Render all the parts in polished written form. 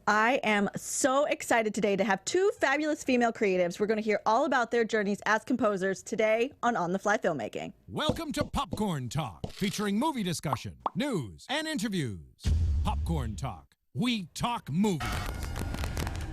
I am so excited today to have two fabulous female creatives. We're going to hear all about their journeys as composers today on the Fly Filmmaking. Welcome to Popcorn Talk, featuring movie discussion, news, and interviews. Popcorn Talk. We talk movies.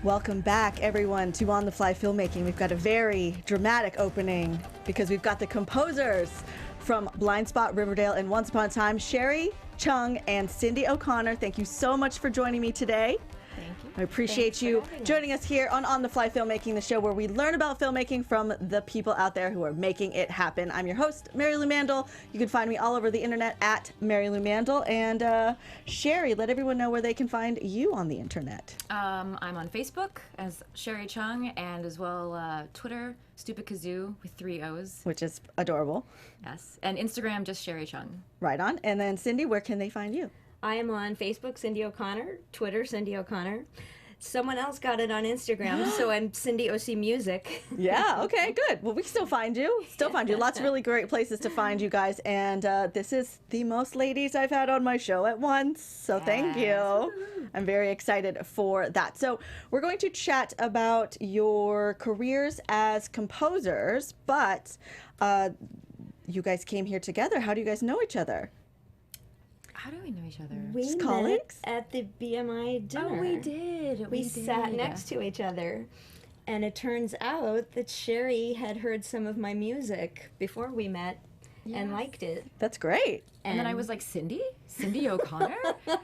Welcome back, everyone, to On the Fly Filmmaking. We've got a very dramatic opening because we've got the composers from Blindspot, Riverdale, and Once Upon a Time, Sherri Chung and Cindy O'Connor. Thank you so much for joining me today. Thank you. I appreciate you joining us here on the Fly Filmmaking, the show where we learn about filmmaking from the people out there who are making it happen. I'm your host, Marielou Mandl. You can find me all over the internet at Marielou Mandl. And Sherri, let everyone know where they can find you on the internet. I'm on Facebook as Sherri Chung, and as well Twitter, Stupid Kazoo with 3 O's. Which is adorable. Yes. And Instagram, just Sherri Chung. Right on. And then Cindy, where can they find you? I am on Facebook, Cindy O'Connor, Twitter, Cindy O'Connor. Someone else got it on Instagram, so I'm Cindy OC Music. Yeah, okay, good. Well, we still find you. Lots of really great places to find you guys. And this is the most ladies I've had on my show at once. So thank you. I'm very excited for that. So we're going to chat about your careers as composers, but you guys came here together. How do you guys know each other? How do we know each other? We Just met colleagues? at the BMI dinner. Oh, we did. We sat next to each other. And it turns out that Sherri had heard some of my music before we met and liked it. That's great. And then I was like, Cindy O'Connor?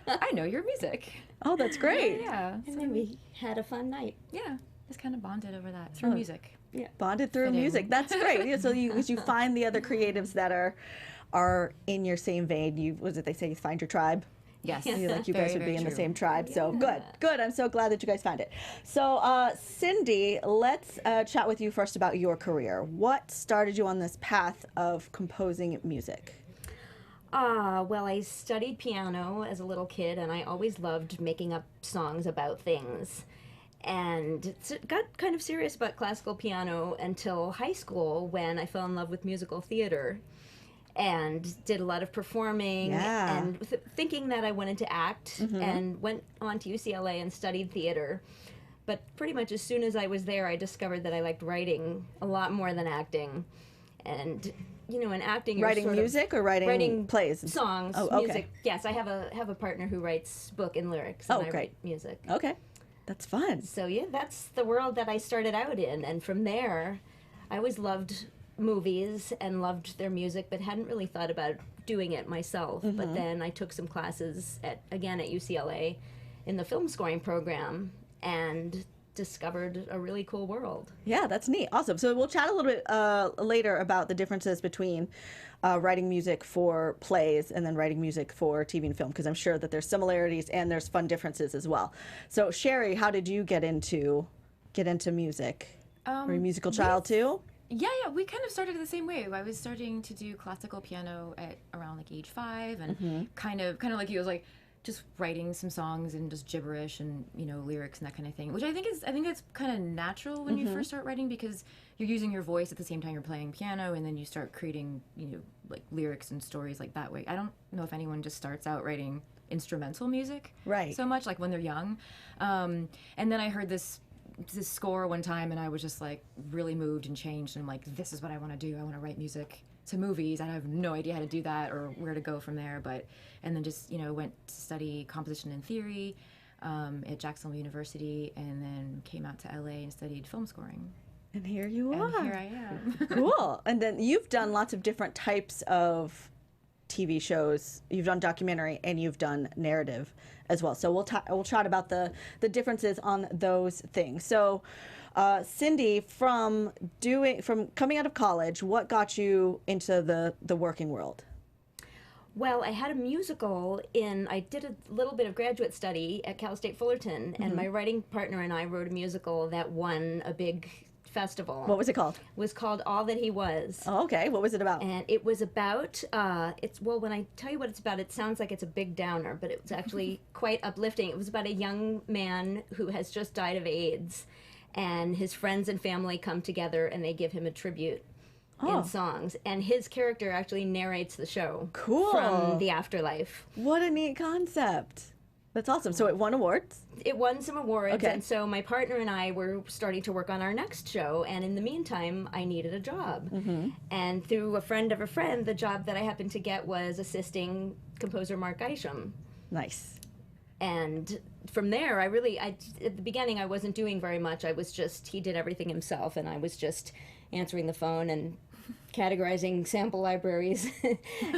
I know your music. Oh, that's great. Yeah. And then we had a fun night. Yeah. Just kind of bonded over that through music. Yeah. Bonded through Fitting. music. That's great. Yeah, so you find the other creatives that are in your same vein. They say you find your tribe? Yes. You guys would be in the true. same tribe. So good. I'm so glad that you guys found it. So Cindy, let's chat with you first about your career. What started you on this path of composing music? Well, I studied piano as a little kid, and I always loved making up songs about things. And got kind of serious about classical piano until high school, when I fell in love with musical theater and did a lot of performing and thinking that I wanted to act, and went on to UCLA and studied theater. But pretty much as soon as I was there, I discovered that I liked writing a lot more than acting. And in acting, you're Writing sort music of or writing plays? songs, Oh, okay. music. Yes, I have a partner who writes book and lyrics, and I write music. Okay. That's fun. So yeah, that's the world that I started out in, and from there, I always loved movies and loved their music, but hadn't really thought about doing it myself. But then I took some classes at UCLA in the film scoring program and discovered a really cool world. Yeah, that's neat. Awesome. So we'll chat a little bit later about the differences between writing music for plays and then writing music for TV and film, because I'm sure that there's similarities and there's fun differences as well. So Sherri, how did you get into music? Were you a musical child too? Yeah, we kind of started the same way. I was starting to do classical piano at around like age 5, and kind of like you, was like just writing some songs and just gibberish and lyrics and that kind of thing, which I think that's kind of natural when you first start writing, because you're using your voice at the same time you're playing piano, and then you start creating like lyrics and stories like that way. I don't know if anyone just starts out writing instrumental music so much, like when they're young. And then I heard this score one time, and I was just like really moved and changed, and I'm like, this is what I want to do. I want to write music to movies. I have no idea how to do that or where to go from there, and then just went to study composition and theory at Jacksonville University, and then came out to LA and studied film scoring. And here you are. And here I am. Cool. And then you've done lots of different types of TV shows. You've done documentary and you've done narrative as well. So we'll chat about the differences on those things. So Cindy, from coming out of college, what got you into the working world? Well, I had a musical I did a little bit of graduate study at Cal State Fullerton, and my writing partner and I wrote a musical that won a big festival. What was it called? It was called All That He Was. Oh, okay. What was it about? And it was about, when I tell you what it's about, it sounds like it's a big downer, but it was actually quite uplifting. It was about a young man who has just died of AIDS, and his friends and family come together and they give him a tribute in songs. And his character actually narrates the show Cool. from the afterlife. What a neat concept. That's awesome. So it won awards. It won some awards, Okay. and so my partner and I were starting to work on our next show, and in the meantime, I needed a job. And through a friend of a friend, the job that I happened to get was assisting composer Mark Isham. Nice. And from there, at the beginning, I wasn't doing very much. He did everything himself, and I was just answering the phone and categorizing sample libraries.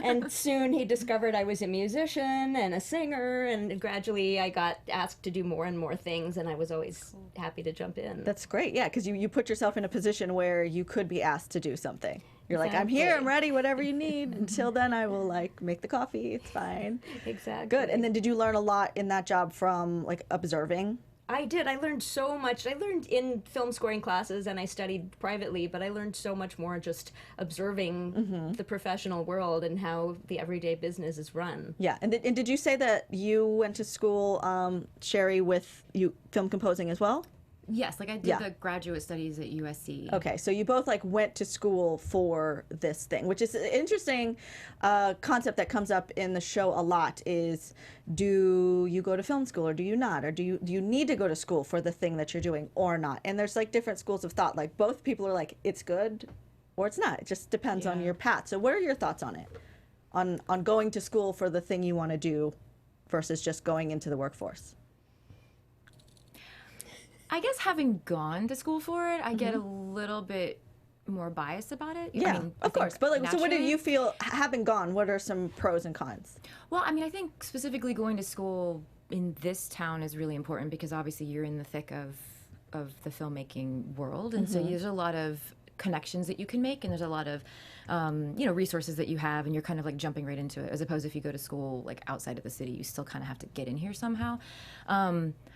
And soon he discovered I was a musician and a singer, and gradually I got asked to do more and more things, and I was always happy to jump in. That's great. Yeah, because you put yourself in a position where you could be asked to do something. You're like, I'm here, I'm ready, whatever you need. Until then, I will like make the coffee. It's fine. Exactly. Good. And then did you learn a lot in that job from like observing? I did. I learned so much. I learned in film scoring classes, and I studied privately, but I learned so much more just observing the professional world and how the everyday business is run. Yeah. And did you say that you went to school, Sherri, with you film composing as well? Yes, like I did the graduate studies at USC. Okay, so you both like went to school for this thing, which is an interesting concept that comes up in the show a lot. Is do you go to film school or do you not, or do you need to go to school for the thing that you're doing or not? And there's like different schools of thought. Like both people are like it's good or it's not. It just depends on your path. So what are your thoughts on it? On going to school for the thing you want to do versus just going into the workforce? I guess having gone to school for it, I get a little bit more biased about it. Yeah, I mean, of course. But like, so what do naturally. you feel having gone? What are some pros and cons? Well, I mean, I think specifically going to school in this town is really important because obviously you're in the thick of the filmmaking world, and so there's a lot of connections that you can make, and there's a lot of resources that you have, and you're kind of like jumping right into it, as opposed to if you go to school like outside of the city, you still kind of have to get in here somehow.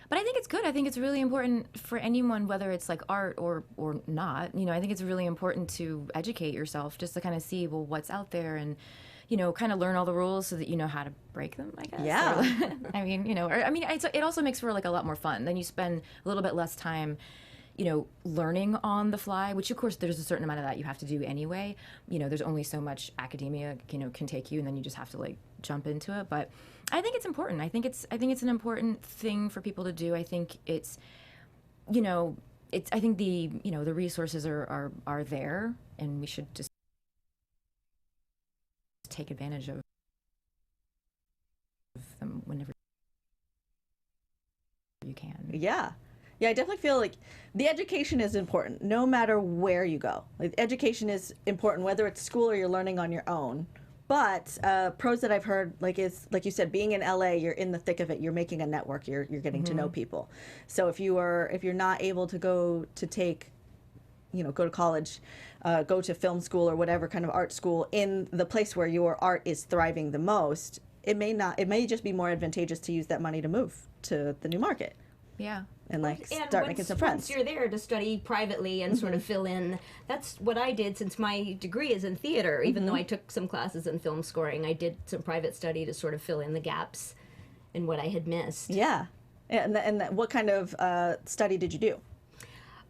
But I think it's good. I think it's really important for anyone, whether it's like art or not. I think it's really important to educate yourself, just to kind of see, well, what's out there, and kind of learn all the rules so that you know how to break them, I guess. Yeah. It also makes for like a lot more fun. Then you spend a little bit less time learning on the fly, which of course there's a certain amount of that you have to do anyway. There's only so much academia, can take you, and then you just have to like jump into it. But I think it's important. I think it's an important thing for people to do. I think it's, I think the resources are there, and we should just take advantage of them whenever you can. Yeah. Yeah, I definitely feel like the education is important no matter where you go. Like, education is important whether it's school or you're learning on your own. But pros that I've heard, is like you said, being in LA, you're in the thick of it. You're making a network. You're getting to know people. So if you're not able to go to college, go to film school or whatever kind of art school in the place where your art is thriving the most, it may just be more advantageous to use that money to move to the new market. Yeah. And start making some friends. Once you're there to study privately and sort of fill in, that's what I did since my degree is in theater. Even though I took some classes in film scoring, I did some private study to sort of fill in the gaps in what I had missed. Yeah. And what kind of study did you do?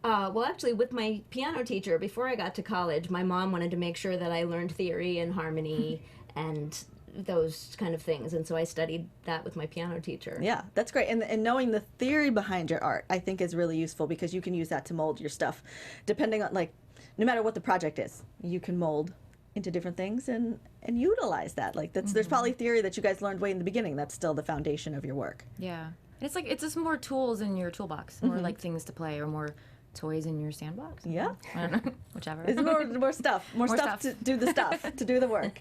Well, actually, with my piano teacher, before I got to college, my mom wanted to make sure that I learned theory and harmony and those kind of things, and so I studied that with my piano teacher. Yeah, that's great. And knowing the theory behind your art, I think, is really useful because you can use that to mold your stuff. Depending on, no matter what the project is, you can mold into different things and utilize that. There's probably theory that you guys learned way in the beginning that's still the foundation of your work. Yeah. It's just more tools in your toolbox, more like things to play, or more toys in your sandbox. Yeah. I don't know, whichever. It's more stuff. More stuff to do the stuff, to do the work.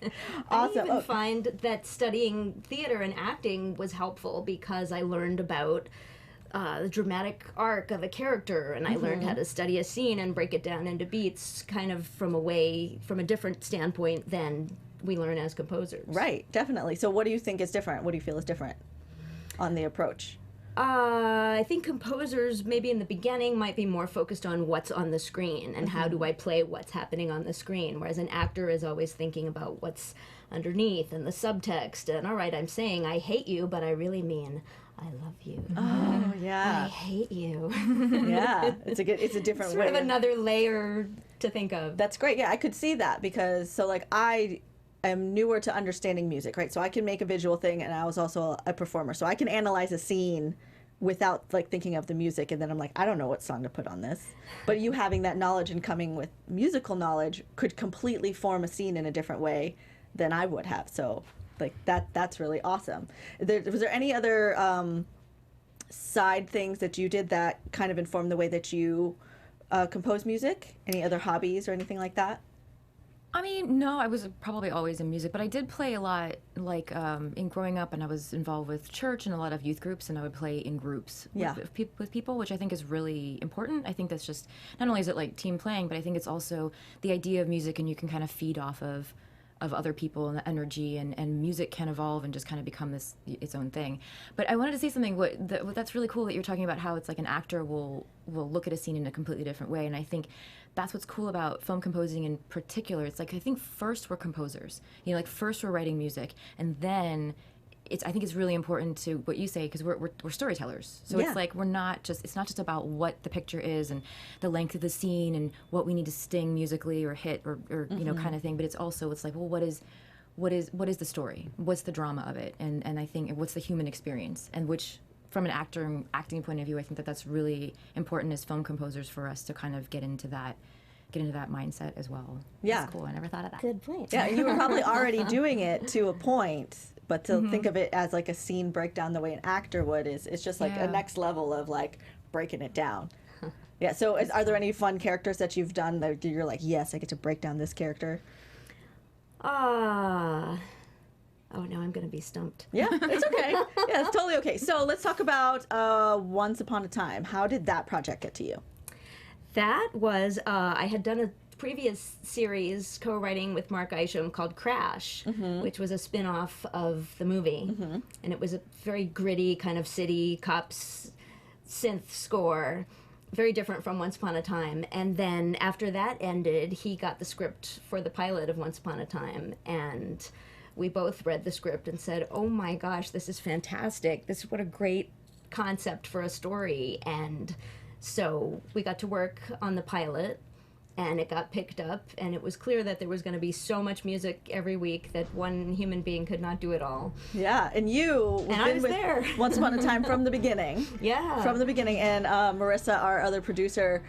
Awesome. I even find that studying theater and acting was helpful because I learned about the dramatic arc of a character, and I learned how to study a scene and break it down into beats kind of from a different standpoint than we learn as composers. Right, definitely. So what do you think is different? What do you feel is different on the approach? I think composers maybe in the beginning might be more focused on what's on the screen and how do I play what's happening on the screen, whereas an actor is always thinking about what's underneath and the subtext, and all right, I'm saying I hate you, but I really mean I love you. Oh, yeah. I hate you. Yeah, it's a different sort way. of another layer to think of. That's great. Yeah, I could see that because I am newer to understanding music, right? So I can make a visual thing, and I was also a performer. So I can analyze a scene without like thinking of the music, and then I'm like, I don't know what song to put on this. But you having that knowledge and coming with musical knowledge could completely form a scene in a different way than I would have. So like that's really awesome. Was there any other side things that you did that kind of informed the way that you compose music? Any other hobbies or anything like that? I mean, no, I was probably always in music, but I did play a lot, like in growing up, and I was involved with church and a lot of youth groups, and I would play in groups with people, which I think is really important. I think that's just, not only is it like team playing, but I think it's also the idea of music, and you can kind of feed off of other people and the energy, and music can evolve and just kind of become this its own thing. But I wanted to say something that's really cool, that you're talking about how it's like an actor will look at a scene in a completely different way, and I think that's what's cool about film composing in particular. It's like, I think first we're composers, like first we're writing music, and then I think it's really important to what you say, because we're storytellers. So it's like it's not just about what the picture is and the length of the scene and what we need to sting musically or hit or kind of thing, but it's like, well, what is the story? What's the drama of it? And I think what's the human experience? And which, from an acting point of view, I think that's really important as film composers for us to kind of get into that mindset as well. Yeah. That's cool. I never thought of that. Good point. Yeah, you were probably already doing it to a point, but to think of it as like a scene breakdown the way an actor would it's just like a next level of like breaking it down. Yeah, so are there any fun characters that you've done that you're like, yes, I get to break down this character? Oh, no, I'm going to be stumped. Yeah, it's okay. Yeah, it's totally okay. So let's talk about Once Upon a Time. How did that project get to you? That was, I had done a previous series co-writing with Mark Isham called Crash, which was a spin-off of the movie. And it was a very gritty kind of city cops synth score, very different from Once Upon a Time. And then after that ended, he got the script for the pilot of Once Upon a Time, and we both read the script and said, oh my gosh, this is fantastic. This is what a great concept for a story. And so we got to work on the pilot, and it got picked up, and it was clear that there was going to be so much music every week that one human being could not do it all. Yeah, and I was there. Once Upon a Time from the beginning. Yeah. From the beginning, and Marissa, our other producer,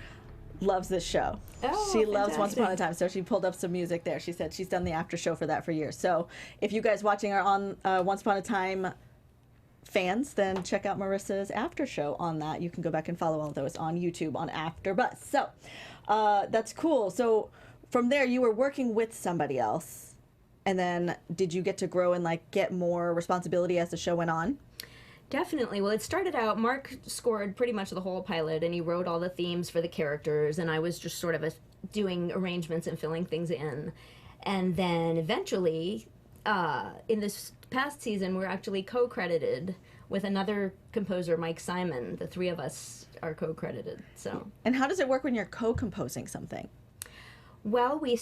loves this show. Oh, she loves fantastic. Once Upon a Time, so she pulled up some music there. She said she's done the after show for that for years. So if you guys watching are on Once Upon a Time fans, then check out Marissa's after show on that. You can go back and follow all those on YouTube on AfterBuzz. So that's cool. So from there, you were working with somebody else, and then did you get to grow and like get more responsibility as the show went on? Definitely. Well, it started out, Mark scored pretty much the whole pilot, and he wrote all the themes for the characters, and I was just sort of doing arrangements and filling things in. And then eventually, in this past season, we're actually co-credited with another composer, Mike Simon. The three of us are co-credited. So. And how does it work when you're co-composing something? Well, we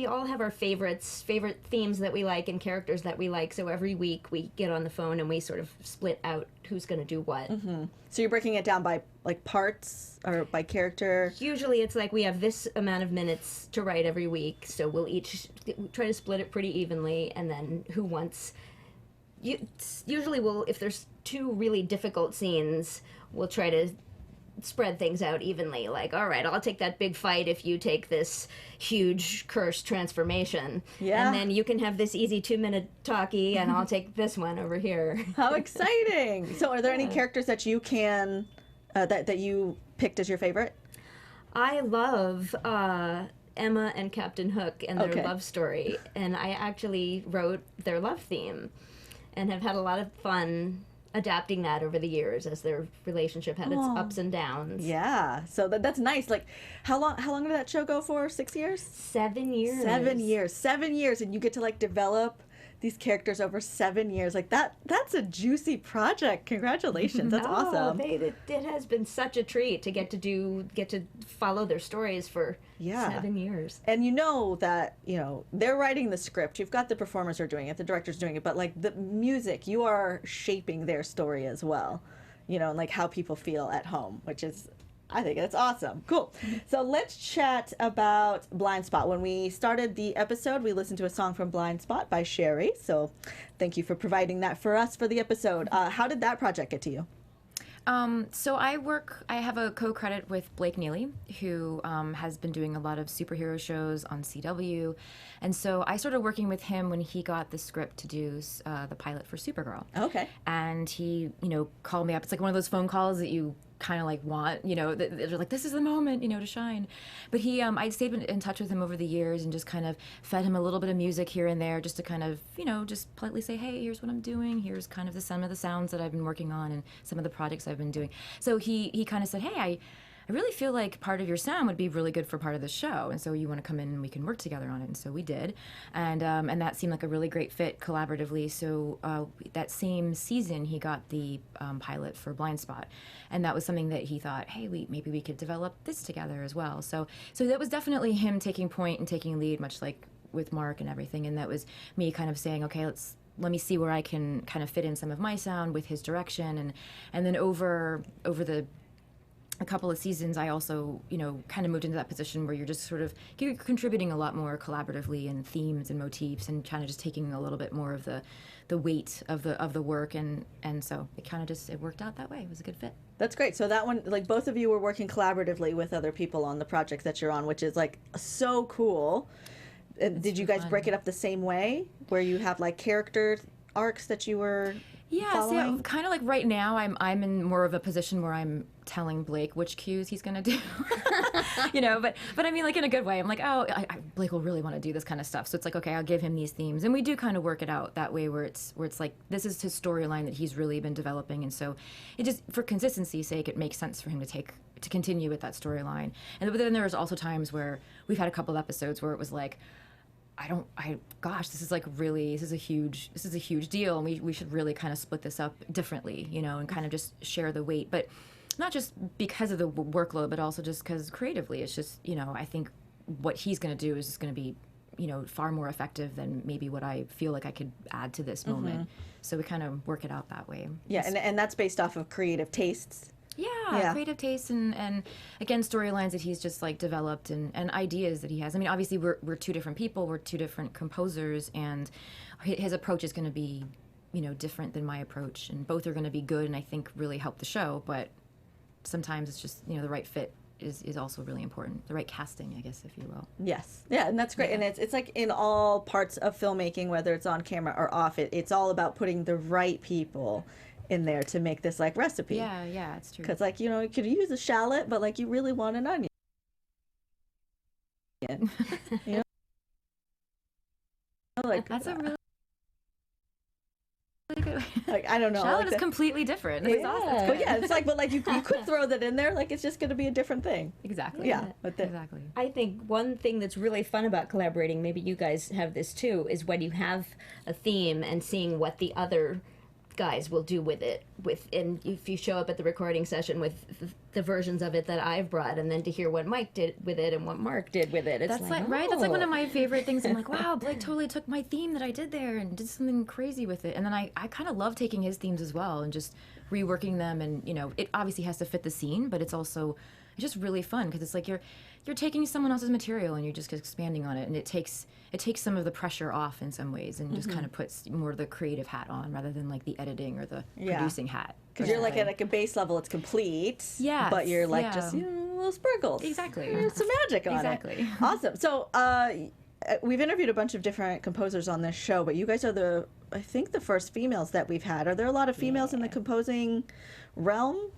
all have our favorite themes that we like and characters that we like. So every week we get on the phone and we sort of split out who's going to do what. So you're breaking it down by like parts or by character? Usually it's like we have this amount of minutes to write every week. So we'll each try to split it pretty evenly, and then who wants... Usually if there's two really difficult scenes, we'll try to spread things out evenly. Like, all right, I'll take that big fight if you take this huge curse transformation. Yeah. And then you can have this easy 2-minute talkie, and I'll take this one over here. How exciting! So are there any characters that you can, that you picked as your favorite? I love Emma and Captain Hook and their love story. And I actually wrote their love theme and have had a lot of fun adapting that over the years as their relationship had its ups and downs. Yeah, so that's nice. Like, how long did that show go for? 6 years? 7 years. 7 years. 7 years, and you get to like develop these characters over 7 years. Like that's a juicy project. Congratulations. That's awesome. It has been such a treat to get to follow their stories for 7 years. And you know that, they're writing the script. You've got the performers are doing it, the director's doing it, but like the music, you are shaping their story as well. And like how people feel at home, which is I think that's awesome. Cool. So let's chat about Blindspot. When we started the episode, we listened to a song from Blindspot by Sherri. So thank you for providing that for us for the episode. How did that project get to you? So I have a co-credit with Blake Neely, who has been doing a lot of superhero shows on CW. And so I started working with him when he got the script to do the pilot for Supergirl. Okay. And he, called me up. It's like one of those phone calls that you kind of like want, they're like, this is the moment, to shine. But I stayed in touch with him over the years and just kind of fed him a little bit of music here and there just to kind of, just politely say, hey, here's what I'm doing. Here's kind of some of the sounds that I've been working on and some of the projects I've been doing. So he kind of said, hey, I really feel like part of your sound would be really good for part of the show, and so you want to come in and we can work together on it. And so we did, and that seemed like a really great fit collaboratively. So that same season, he got the pilot for Blindspot, and that was something that he thought, hey, maybe we could develop this together as well. So that was definitely him taking point and taking lead, much like with Mark and everything, and that was me kind of saying, okay, let me see where I can kind of fit in some of my sound with his direction, and then over a couple of seasons, I also, kind of moved into that position where you're just sort of contributing a lot more collaboratively in themes and motifs and kind of just taking a little bit more of the weight of the work, and so it kind of just, it worked out that way. It was a good fit. That's great. So that one, like, both of you were working collaboratively with other people on the projects that you're on, which is like so cool. Did you guys break it up the same way, where you have like character arcs that you were following? See, kind of like right now, I'm in more of a position where I'm telling Blake which cues he's gonna do, But I mean, like, in a good way. I'm like, oh, Blake will really want to do this kind of stuff. So it's like, okay, I'll give him these themes, and we do kind of work it out that way, where it's like, this is his storyline that he's really been developing, and so it just, for consistency's sake, it makes sense for him to continue with that storyline. And but then there was also times where we've had a couple episodes where it was like, this is a huge deal, and we should really kind of split this up differently, and kind of just share the weight. But not just because of the workload, but also just because creatively, it's just, I think what he's going to do is just going to be, far more effective than maybe what I feel like I could add to this moment. So we kind of work it out that way. Yeah, and that's based off of creative tastes. Yeah, creative tastes and again, storylines that he's just like developed and ideas that he has. I mean, obviously we're two different people, we're two different composers, and his approach is going to be, different than my approach, and both are going to be good and I think really help the show, but sometimes it's just, the right fit is also really important. The right casting, I guess, if you will. Yes. Yeah, and that's great. Yeah. And it's like in all parts of filmmaking, whether it's on camera or off, it's all about putting the right people in there to make this like recipe. Yeah, it's true. Because like, you could use a shallot, but like you really want an onion. Like that's a really good. Like, I don't know. Shallot like is completely different. It's awesome. But yeah, it's like, but like you could throw that in there. Like it's just going to be a different thing. Exactly. Yeah. Exactly. I think one thing that's really fun about collaborating, maybe you guys have this too, is when you have a theme and seeing what the other guys will do with it, and if you show up at the recording session with the versions of it that I've brought, and then to hear what Mike did with it and what Mark did with it, that's like right. That's like one of my favorite things. I'm like, wow, Blake totally took my theme that I did there and did something crazy with it. And then I kind of love taking his themes as well and just reworking them. And it obviously has to fit the scene, but it's just really fun because it's like you're taking someone else's material and you're just expanding on it, and it takes some of the pressure off in some ways, and just kind of puts more of the creative hat on rather than like the editing or the producing hat. Because you're like at like a base level, it's complete. Yeah. But you're like just little sprinkles. Exactly. There's some magic on it. Awesome. So we've interviewed a bunch of different composers on this show, but you guys are I think the first females that we've had. Are there a lot of females in the composing realm?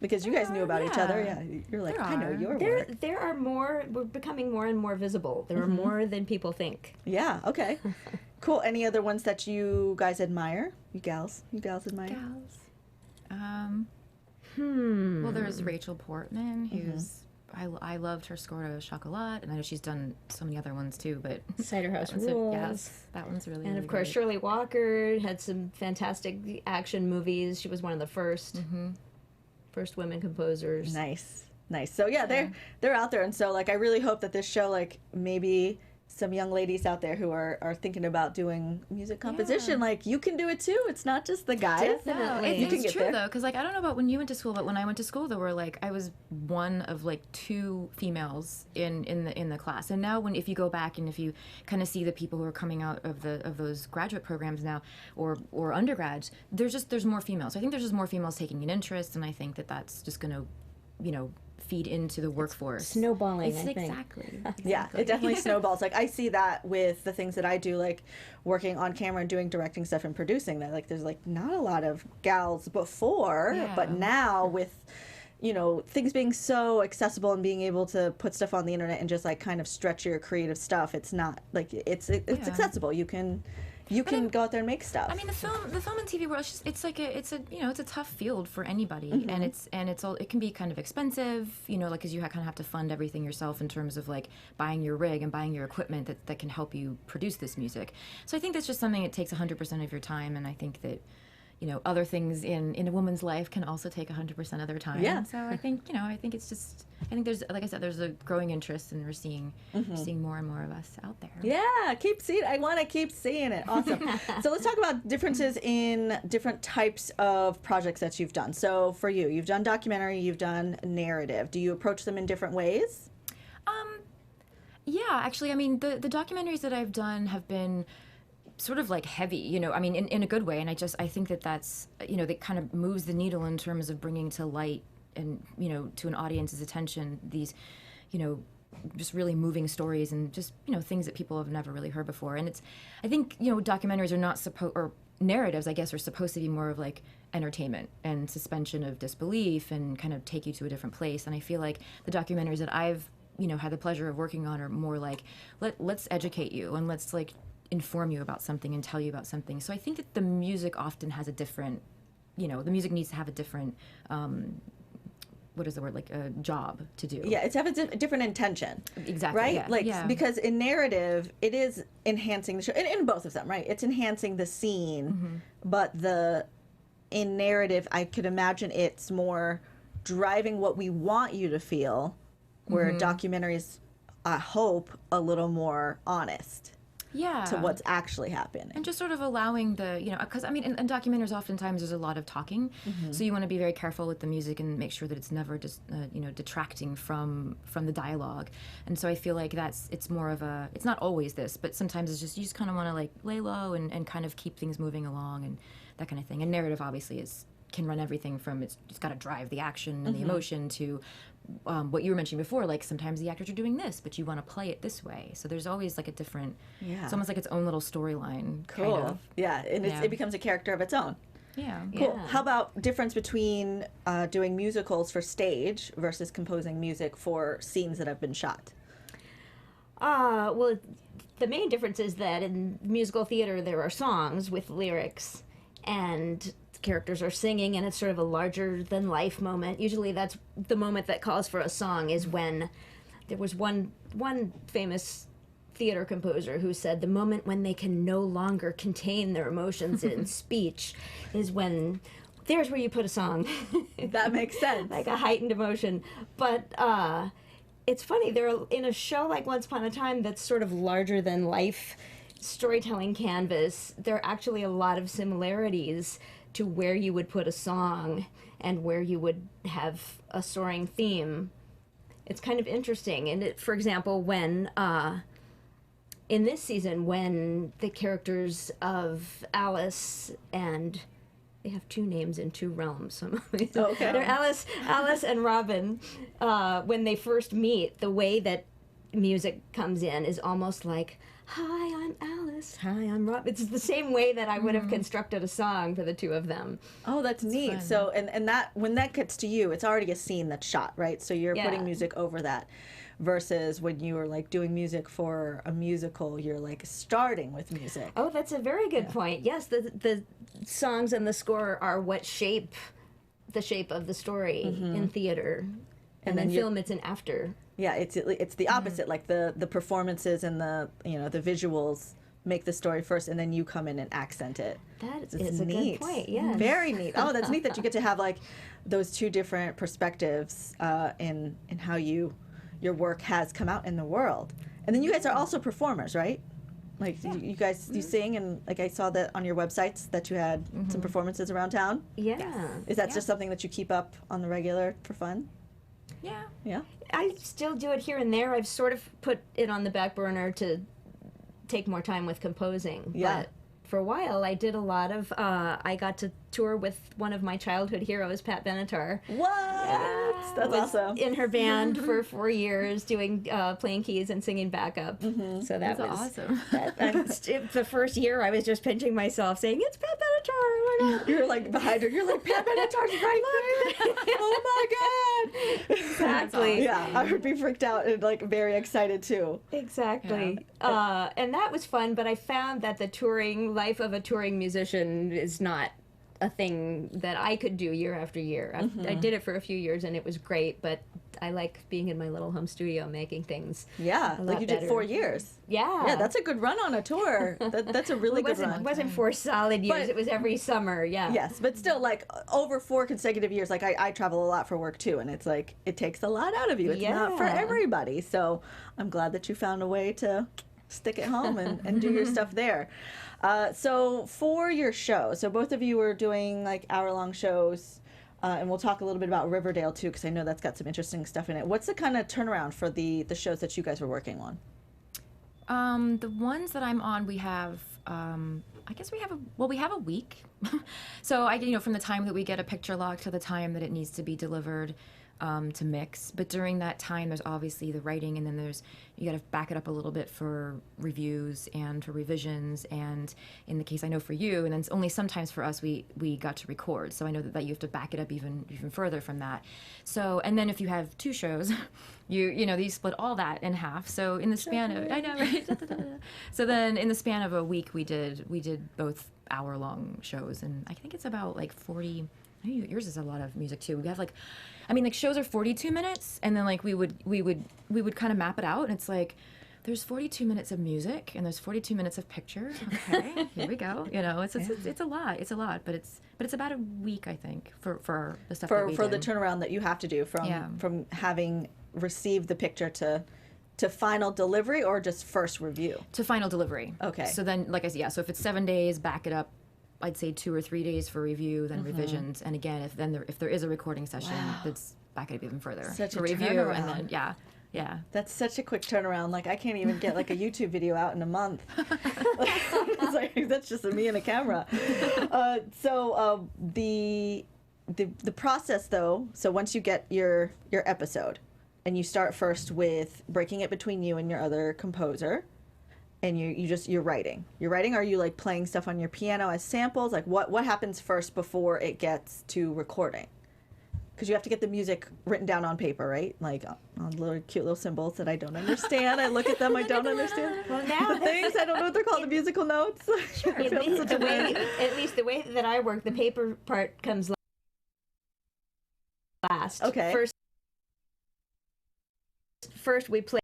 Because you guys knew about each other. Yeah, you're like, I know your work. There are more, we're becoming more and more visible. There are more than people think. Yeah, okay. Cool. Any other ones that you guys admire? You gals admire? Well, there's Rachel Portman, who's, I loved her score to Chocolat, and I know she's done so many other ones too, but Cider House Rules. Yes, that one's really, and really of course, great. Shirley Walker had some fantastic action movies. She was one of the first women composers. Nice. So yeah, they're out there, and so like I really hope that this show like maybe some young ladies out there who are thinking about doing music composition, like you can do it too. It's not just the guys. Definitely. You can It's get true there. though, because like I don't know about when you went to school, but when I went to school, there were like I was one of like 2 females in the class, and now if you go back and if you kind of see the people who are coming out of those graduate programs now or undergrads, there's more females. So I think there's just more females taking an interest, and I think that's just going to, feed into the workforce. Snowballing, I think. Exactly. Yeah, it definitely snowballs. Like I see that with the things that I do, like working on camera and doing directing stuff and producing that. Like there's like not a lot of gals before, Yeah. but now with things being so accessible and being able to put stuff on the internet and just like kind of stretch your creative stuff, it's not like it's accessible. You can go out there and make stuff. I mean, the film and TV world, it's a tough field for anybody, and it can be kind of expensive, like because you kind of have to fund everything yourself in terms of like buying your rig and buying your equipment that can help you produce this music. So I think that's just something that takes 100% of your time, and I think that other things in a woman's life can also take 100% of their time. Yeah. So I think I think there's, like I said, there's a growing interest, and we're seeing more and more of us out there. Yeah, I want to keep seeing it. Awesome. So let's talk about differences in different types of projects that you've done. So for you, you've done documentary, you've done narrative. Do you approach them in different ways? Yeah, actually, I mean, the documentaries that I've done have been sort of like heavy, I mean, in a good way. And I think that's, that kind of moves the needle in terms of bringing to light and, to an audience's attention these, just really moving stories and just, things that people have never really heard before. And I think, documentaries are not or narratives, I guess, are supposed to be more of like entertainment and suspension of disbelief and kind of take you to a different place. And I feel like the documentaries that I've, had the pleasure of working on are more like, let's educate you and let's like inform you about something and tell you about something. So I think that the music often has a different, the music needs to have a different, what is the word, like a job to do. Yeah, it's have a different intention. Exactly. Right? Yeah. Like, yeah. because in narrative, it is enhancing the show, in both of them, right? It's enhancing the scene, but in narrative, I could imagine it's more driving what we want you to feel, where documentaries, I hope, a little more honest. Yeah. To what's actually happening. And just sort of allowing because I mean, in documentaries, oftentimes there's a lot of talking, so you want to be very careful with the music and make sure that it's never just, detracting from the dialogue. And so I feel like it's more of it's not always this, but sometimes it's just, you just kind of want to like lay low and kind of keep things moving along and that kind of thing. And narrative obviously can run everything from, it's got to drive the action and the emotion to what you were mentioning before, like sometimes the actors are doing this, but you want to play it this way. So there's always like a different, it's almost like its own little storyline. Cool. Kind of. Yeah, and it becomes a character of its own. Yeah. Cool. Yeah. How about difference between doing musicals for stage versus composing music for scenes that have been shot? Well, the main difference is that in musical theater there are songs with lyrics and characters are singing, and it's sort of a larger than life moment. Usually that's the moment that calls for a song, is when there was one famous theater composer who said the moment when they can no longer contain their emotions in speech is when there's where you put a song. That makes sense. Like a heightened emotion. But it's funny, in a show like Once Upon a Time that's sort of larger than life storytelling canvas, there are actually a lot of similarities to where you would put a song and where you would have a soaring theme. It's kind of interesting. And for example, when in this season, when the characters of Alice and they have 2 names in 2 realms. Okay. They're Alice and Robin. When they first meet, the way that music comes in is almost like, "Hi, I'm Alice. Hi, I'm Rob." It's the same way that I would have constructed a song for the 2 of them. Oh, that's neat. fun. So, and that when that gets to you, it's already a scene that's shot, right? So you're Yeah. putting music over that. Versus when you were like doing music for a musical, you're like starting with music. Oh, that's a very good point. Yes, the songs and the score are what shape the shape of the story in theater. And then then film, it's an after. Yeah, it's the opposite. Like the performances and the the visuals make the story first, and then you come in and accent it. That It's is a neat. good point, yes. Very neat. Oh, that's neat that you get to have like those 2 different perspectives in how your work has come out in the world. And then you guys are also performers, right? Like you guys, you sing, and like I saw that on your websites that you had some performances around town. Yeah. Is that just something that you keep up on the regular for fun? Yeah. Yeah. I still do it here and there. I've sort of put it on the back burner to take more time with composing. Yeah. But for a while, I did a lot of, I got to tour with one of my childhood heroes, Pat Benatar. What? That's Was awesome. in her band for 4 years, doing playing keys and singing backup. So that That's was awesome. the first year. I was just pinching myself, saying, "It's Pat Benatar!" Oh my God. You're like behind her. You're like, Pat Benatar's right there. Oh my God. Exactly. Yeah, I would be freaked out and like very excited too. Exactly. And that was fun, but I found that the touring life of a touring musician is not a thing that I could do year after year. I did it for a few years and it was great, but I like being in my little home studio making things. Yeah, like lot you did better. 4 years. Yeah. Yeah, that's a good run on a tour. That's a really good It run. wasn't 4 solid years. But- It was every summer. Yeah. Yes, but still, like over 4 consecutive years. Like I travel a lot for work too, and it's like it takes a lot out of you. It's not for Yeah. everybody. So I'm glad that you found a way to stick at home and do your stuff there. So for your show, so both of you were doing like hour-long shows, and we'll talk a little bit about Riverdale too, because I know that's got some interesting stuff in it. What's the kind of turnaround for the shows that you guys were working on? The ones that I'm on, we have, I guess we have a week. So from the time that we get a picture log to the time that it needs to be delivered to mix. But during that time, there's obviously the writing, and then you got to back it up a little bit for reviews and for revisions. And in the case I know for you, and then only sometimes for us, we got to record. So I know that you have to back it up even further from that. So, and then if you have 2 shows, you split all that in half. So in the span of, I know, right? So then in the span of a week, we did both hour-long shows, and I think it's about like 40. I think yours is a lot of music too. We have shows are 42 minutes, and then like we would kind of map it out, and it's like there's 42 minutes of music and there's 42 minutes of picture. Okay, here we go. It's a lot, but it's about a week, I think, for the stuff that we for the did. turnaround that you have to do from having received the picture to final delivery, or just first review. To final delivery. Okay. So then, like I said, so if it's 7 days, back it up. I'd say 2 or 3 days for review, then revisions, and again, if there is a recording session, let's back it up even further Such for a review, turnaround. and then yeah. That's such a quick turnaround. Like I can't even get like a YouTube video out in a month. It's like that's just me and a camera. So the process though. So once you get your episode, and you start first with breaking it between you and your other composer. And you're writing. You're writing. Are you like playing stuff on your piano as samples? Like what happens first before it gets to recording? Because you have to get the music written down on paper, right? Like on little cute little symbols that I don't understand. I look at them, I don't understand. Well, now The things I don't know what they're called. The musical notes. Sure. at least the way that I work, the paper part comes last. Okay. First we play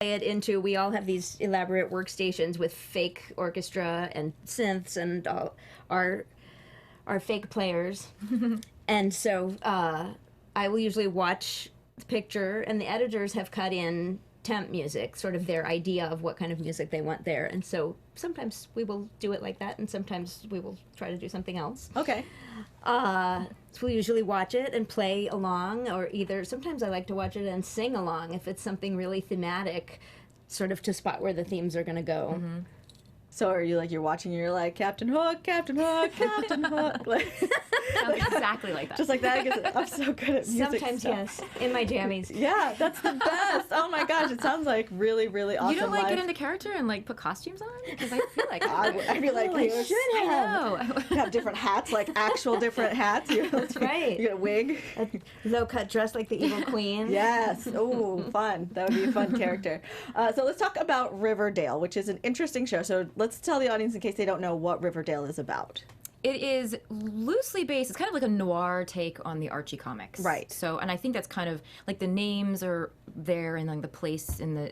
it into, we all have these elaborate workstations with fake orchestra and synths and all our fake players. And so I will usually watch the picture, and the editors have cut in temp music, sort of their idea of what kind of music they want there. And so sometimes we will do it like that, and sometimes we will try to do something else. Okay. So we'll usually watch it and play along, or sometimes I like to watch it and sing along if it's something really thematic, sort of to spot where the themes are going to go. Mm-hmm. So are you like, you're watching, you're like, Captain Hook, Captain Hook, Captain Hook. Like, Sounds exactly like that. just like that. I guess I'm so good at music Sometimes, stuff. yes, in my jammies. Yeah, that's the best. Oh my gosh, it sounds like really, really awesome. You don't like live. get into character and like put costumes on? Because I feel like I'd be like, I you should know. have different hats, like actual different hats. That's right. You get a wig. A low-cut dress like the evil queen. Yes. Oh, fun. That would be a fun character. So let's talk about Riverdale, which is an interesting show. So let's tell the audience, in case they don't know, what Riverdale is about. It is loosely based. It's kind of like a noir take on the Archie comics, Right. So, and I think that's kind of like the names are there and like the place in the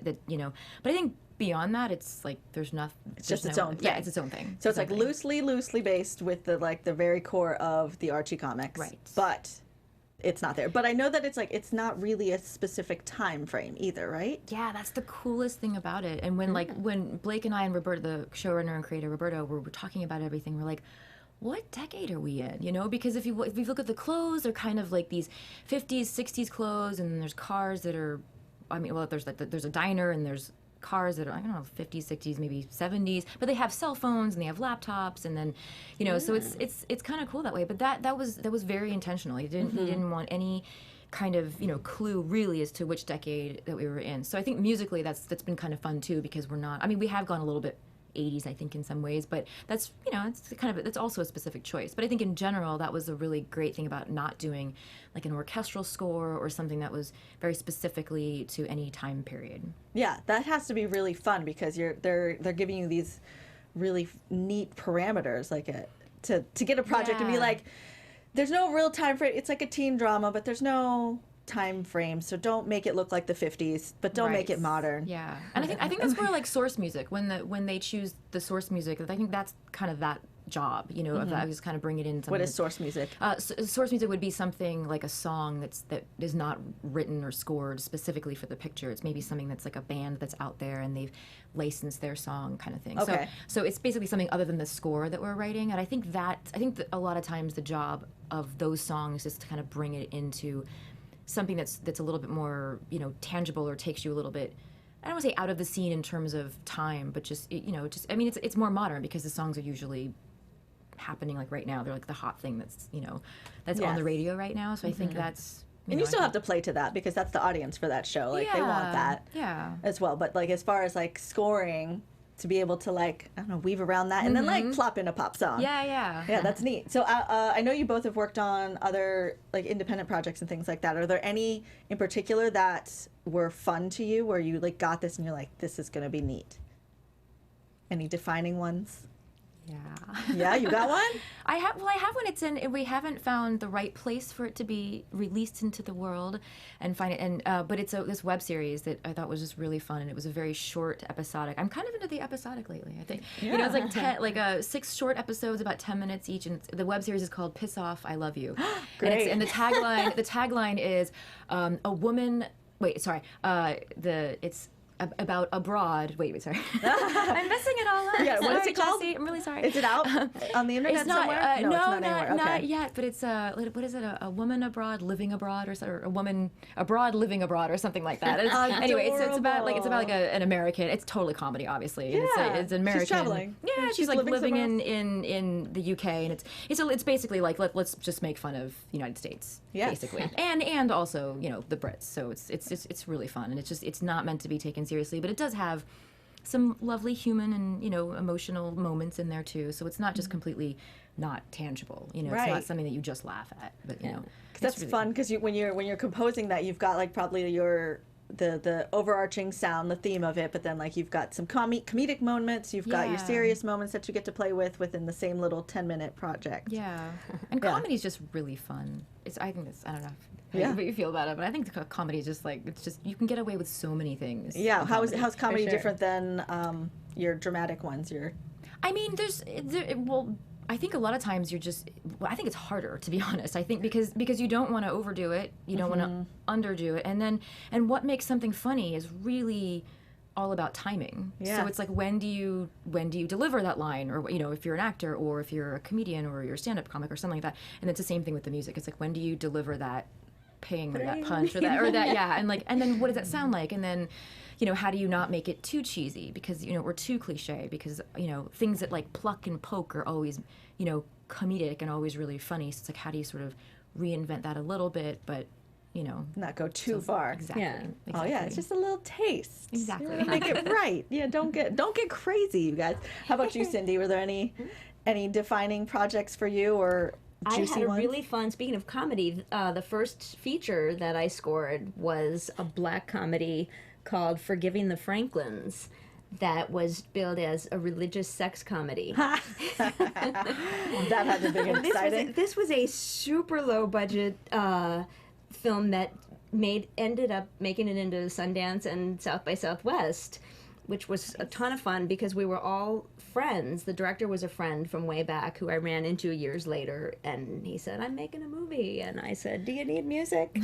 But I think beyond that, it's like there's nothing. It's just its own thing. Yeah, it's its own thing. So it's like loosely based with the very core of the Archie comics. Right. But it's not there. But I know that it's not really a specific time frame either, right? Yeah, that's the coolest thing about it. And when when Blake and I and Roberto, the showrunner and creator Roberto, were talking about everything, we're like, what decade are we in? You know, because if you look at the clothes, they're kind of like these 50s, 60s clothes, and then there's cars that are, I mean, well, there's there's a diner and there's cars that are, I don't know, 50s, 60s, maybe 70s, but they have cell phones and they have laptops, and then, you know, so it's kind of cool that way. But that was very intentional. He didn't want any kind of, you know, clue really as to which decade that we were in. So I think musically that's been kind of fun too, because we're not, I mean, we have gone a little bit 80s, I think, in some ways, but that's, you know, it's kind of, it's also a specific choice. But I think in general, that was a really great thing about not doing like an orchestral score or something that was very specifically to any time period. Yeah, that has to be really fun, because they're giving you these really neat parameters, like to get a project and be like, there's no real time frame. It's like a teen drama, but there's no time frame, so don't make it look like the 50s, but don't make it modern. Yeah, and I think that's where like source music, when they choose the source music, I think that's kind of that job, you know, of that, just kind of bring it in. What is source music? Source music would be something like a song that is not written or scored specifically for the picture. It's maybe something that's like a band that's out there and they've licensed their song, kind of thing. Okay. So it's basically something other than the score that we're writing, and I think that a lot of times the job of those songs is to kind of bring it into something that's a little bit more, you know, tangible, or takes you a little bit, I don't want to say out of the scene in terms of time, but just, you know, just, I mean, it's more modern, because the songs are usually happening like right now. They're like the hot thing that's, you know, that's on the radio right now. So I think that's, and you still have to play to that, because that's the audience for that show. Like they want that as well. But like as far as like scoring, to be able to like, I don't know, weave around that and then like plop in a pop song. Yeah, that's neat. So I know you both have worked on other like independent projects and things like that. Are there any in particular that were fun to you, where you like got this and you're like, this is gonna be neat? Any defining ones? Yeah, you got one? I have one. It's in, we haven't found the right place for it to be released into the world and find it. And but it's this web series that I thought was just really fun, and it was a very short episodic. I'm kind of into the episodic lately, I think. Yeah. You know, it's like 6 short episodes, about 10 minutes each, and the web series is called "Piss Off, I Love You." Great. And the tagline is a woman. Wait, sorry. It's about abroad. Wait, sorry. I'm messing it all up. Yeah, what is Sorry, it called? Jesse, I'm really sorry. Is it out on the internet It's not, somewhere? no, it's not anywhere. not Okay. yet. But it's what is it? A woman abroad, living abroad, or a woman abroad, living abroad, or something like that. Anyway, it's about like an American. It's totally comedy, obviously. And it's an American. She's traveling. Yeah, she's like living in the UK, and it's basically like let's just make fun of the United States, basically, and also, you know, the Brits. So it's really fun, and it's not meant to be taken seriously, but it does have some lovely human and, you know, emotional moments in there too. So it's not just completely not tangible. You know, it's not something that you just laugh at. But you know, that's really fun, because when you're composing that, you've got like probably the overarching sound, the theme of it, but then like you've got some comedic moments, you've got your serious moments that you get to play with within the same little 10-minute project. Yeah, and comedy is just really fun. I think I don't know what you feel about it, but I think the comedy is just like, it's just, you can get away with so many things. Yeah, how's comedy different than your dramatic ones? I mean, I think a lot of times I think it's harder, to be honest. I think because you don't want to overdo it, you don't want to underdo it, and what makes something funny is really all about timing. So it's like, when do you deliver that line, or, you know, if you're an actor or if you're a comedian or you're a stand-up comic or something like that. And it's the same thing with the music. It's like, when do you deliver that ping or that punch or that and then what does that sound like, and then, you know, how do you not make it too cheesy, because, you know, or too cliche, because, you know, things that like pluck and poke are always, you know, comedic and always really funny. So it's like, how do you sort of reinvent that a little bit, but, you know, not go too far. Exactly. Oh yeah, it's just a little taste. Exactly. You know, make it right. Yeah, don't get crazy, you guys. How about you, Cindy? Were there any defining projects for you, or juicy I had a ones? really fun, speaking of comedy, the first feature that I scored was a black comedy called Forgiving the Franklins, that was billed as a religious sex comedy. That had to be exciting. This was a super low budget film that ended up making it into Sundance and South by Southwest. which was a ton of fun because we were all friends. The director was a friend from way back who I ran into years later, and he said, I'm making a movie. And I said, do you need music?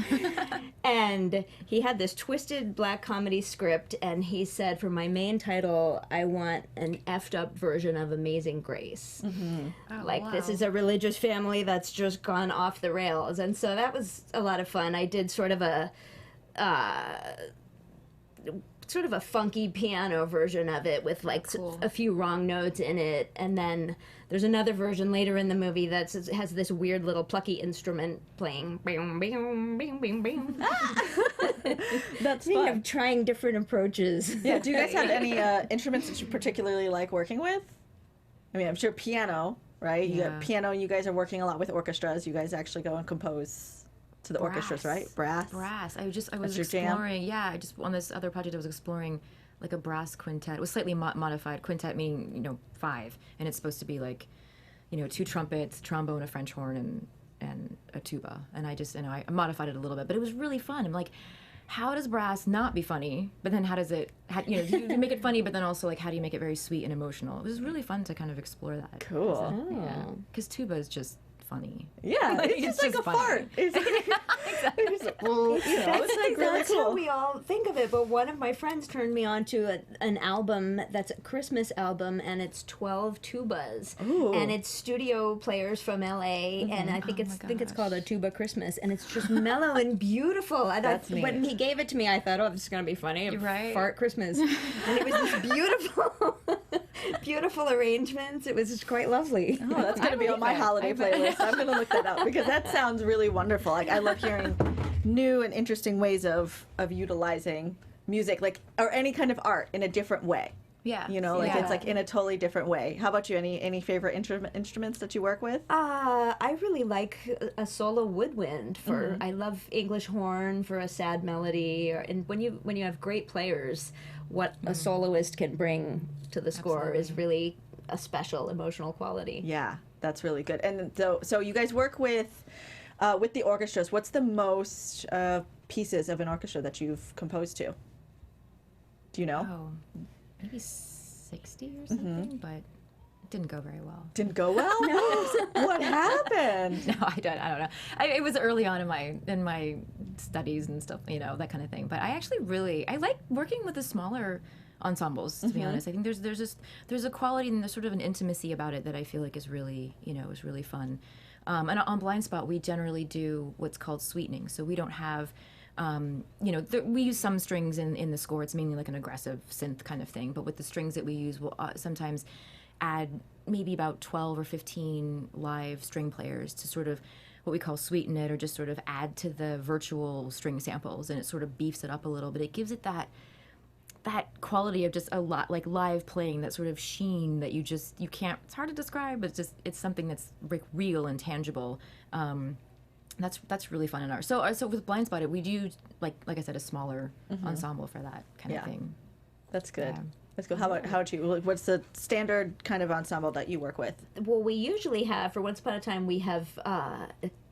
And he had this twisted black comedy script, and he said, for my main title, I want an effed up version of Amazing Grace. Oh, This is a religious family that's just gone off the rails. And so that was a lot of fun. I did sort of a funky piano version of it with like cool. a few wrong notes in it, and then there's another version later in the movie that has this weird little plucky instrument playing. That's Kind fun. of trying different approaches. Yeah. Do you guys have any instruments that you particularly like working with? I mean, I'm sure piano, right? You Yeah. got piano. You guys are working a lot with orchestras. You guys actually go and compose to the orchestras, right? Brass. I was your jam? exploring. Yeah, I just on this other project I was exploring like a brass quintet. It was slightly modified. Quintet meaning 5, and it's supposed to be like 2 trumpets, trombone, a French horn, and a tuba. And I just I modified it a little bit, but it was really fun. I'm like, how does brass not be funny? But then how does it? You make it funny, but then also like how do you make it very sweet and emotional? It was really fun to kind of explore that. Cool. Yeah, because tuba is just funny. Yeah, it's just like a funny. fart. It's like, well, it's like really That's how cool. we all think of it, but one of my friends turned me on to an album that's a Christmas album, and it's 12 tubas, Ooh. and it's studio players from LA, and I think it's called A Tuba Christmas, and it's just mellow and beautiful. And That's when neat. he gave it to me, I thought, oh, this is gonna be funny. You're right. Fart Christmas, and it was this beautiful, beautiful arrangements. It was just quite lovely. Oh, that's going to be on my holiday playlist. I'm going to look that up because that sounds really wonderful. Like I love hearing new and interesting ways of utilizing music, like or any kind of art in a different way. Yeah, Like yeah. it's like in a totally different way. How about you? Any favorite instruments that you work with? I really like a solo woodwind for. I love English horn for a sad melody, and when you have great players, what a soloist can bring to the score is really a special emotional quality. Yeah, that's really good. And so you guys work with the orchestras. What's the most pieces of an orchestra that you've composed to? Do you know? Oh, maybe 60 or something, but it didn't go very well. Didn't go well? No. What happened? No, I don't know. It was early on in my studies and stuff, that kind of thing. But I actually I like working with the smaller ensembles. To be honest, I think there's a quality and there's sort of an intimacy about it that I feel like is really is really fun. And on Blindspot, we generally do what's called sweetening. So we don't have we use some strings in the score. It's mainly like an aggressive synth kind of thing. But with the strings that we use, we'll sometimes add maybe about 12 or 15 live string players to sort of what we call sweeten it, or just sort of add to the virtual string samples, and it sort of beefs it up a little bit. It gives it that quality of just a lot like live playing, that sort of sheen that you can't, it's hard to describe, but it's something that's like real and tangible. That's really fun in art. So with Blindspot, we do like I said, a smaller ensemble for that kind of thing. That's good. Yeah. That's good. How about you? What's the standard kind of ensemble that you work with? Well, we usually have, for Once Upon a Time, we have, I